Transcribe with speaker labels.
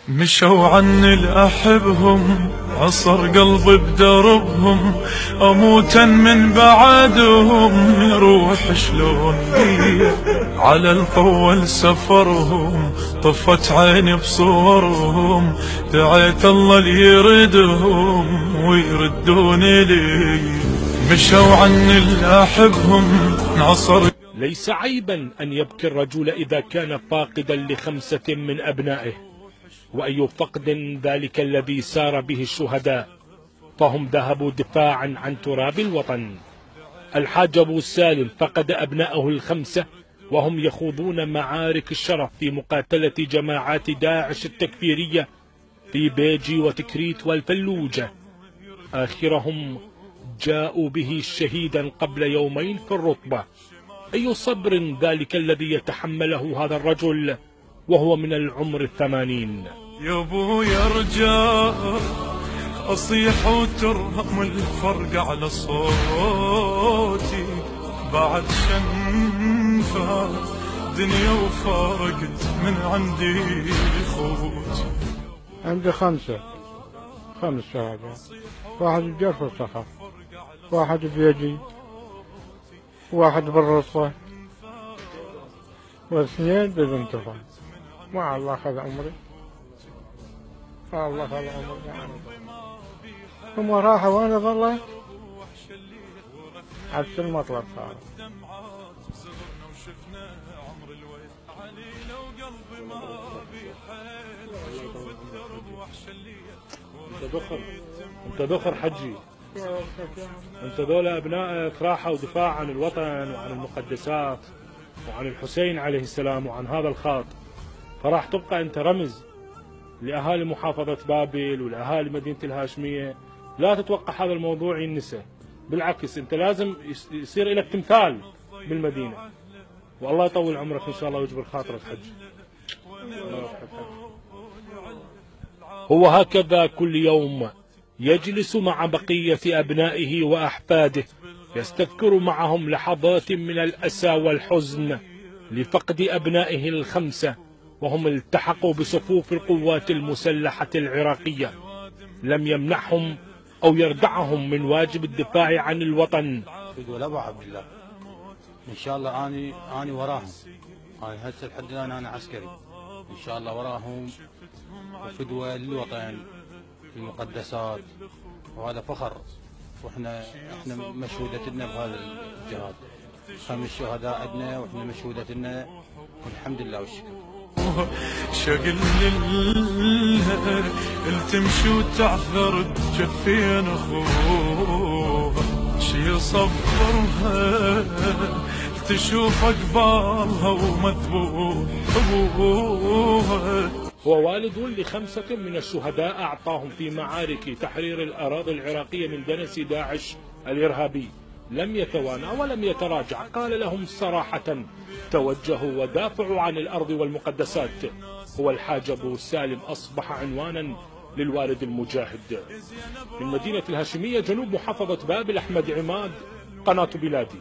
Speaker 1: مشوا عني الأحبهم، عصر قلبي بدربهم، أموتا من بعدهم، يروح شلون بي على الطول سفرهم، طفت عيني بصورهم، دعيت الله ليردهم ويردوني لي. مشوا عني الأحبهم، عصر.
Speaker 2: ليس عيبا أن يبكي الرجل إذا كان فاقدا ل5 من أبنائه، وأي فقد ذلك الذي سار به الشهداء، فهم ذهبوا دفاعا عن تراب الوطن. الحاج أبو سالم فقد أبنائه ال5 وهم يخوضون معارك الشرف في مقاتلة جماعات داعش التكفيرية في بيجي وتكريت والفلوجة. آخرهم جاءوا به شهيدا قبل يومين في الرطبة. أي صبر ذلك الذي يتحمله هذا الرجل وهو من العمر 80.
Speaker 1: يا ابويا ارجع اصيح وترهم الفرق على صوتي، بعد شنفة دنيا وفارقت من عندي خوتي.
Speaker 3: عندي 5 شهداء، واحد بجرف الصخر، واحد بيجي، واحد بالرصة، واثنين بالانتفاع. ما الله أخذ عمري، ما الله أخذ عمري. هم راحوا وأنا ظليت عكس المطلب صار.
Speaker 2: انت ذخر حجي، انت ذولا ابنائك راحوا دفاع عن الوطن وعن المقدسات وعن الحسين عليه السلام وعن هذا الخاط، فراح تبقى انت رمز لاهالي محافظة بابل ولاهالي مدينة الهاشمية. لا تتوقع هذا الموضوع ينسى، بالعكس انت لازم يصير لك تمثال بالمدينة. والله يطول عمرك ان شاء الله ويجبر خاطرك حج. هو هكذا كل يوم يجلس مع بقية أبنائه وأحفاده، يستذكر معهم لحظات من الأسى والحزن لفقد أبنائه ال5 وهم التحقوا بصفوف القوات المسلحة العراقية. لم يمنعهم أو يردعهم من واجب الدفاع عن الوطن.
Speaker 4: يقول أبو عبد الله إن شاء الله أني وراهم، هاي هسه لحد الآن أنا عسكري، إن شاء الله وراهم وفدوة للوطن في المقدسات، وهذا فخر. واحنا مشهودة لنا بهذا الجهاد، 5 شهداء عندنا واحنا مشهودة لنا والحمد لله والشكر.
Speaker 1: شقل التمشي وتعثر بجفين اخوها، شي صبرها تشوف اقبالها ومذبوح ابوها.
Speaker 2: هو والد ل5 من الشهداء أعطاهم في معارك تحرير الأراضي العراقية من دنس داعش الإرهابي. لم يتوانى ولم يتراجع، قال لهم صراحة توجهوا ودافعوا عن الأرض والمقدسات. هو الحاج أبو سالم أصبح عنوانا للوالد المجاهد. من مدينة الهاشمية جنوب محافظة بابل، أحمد عماد، قناة بلادي.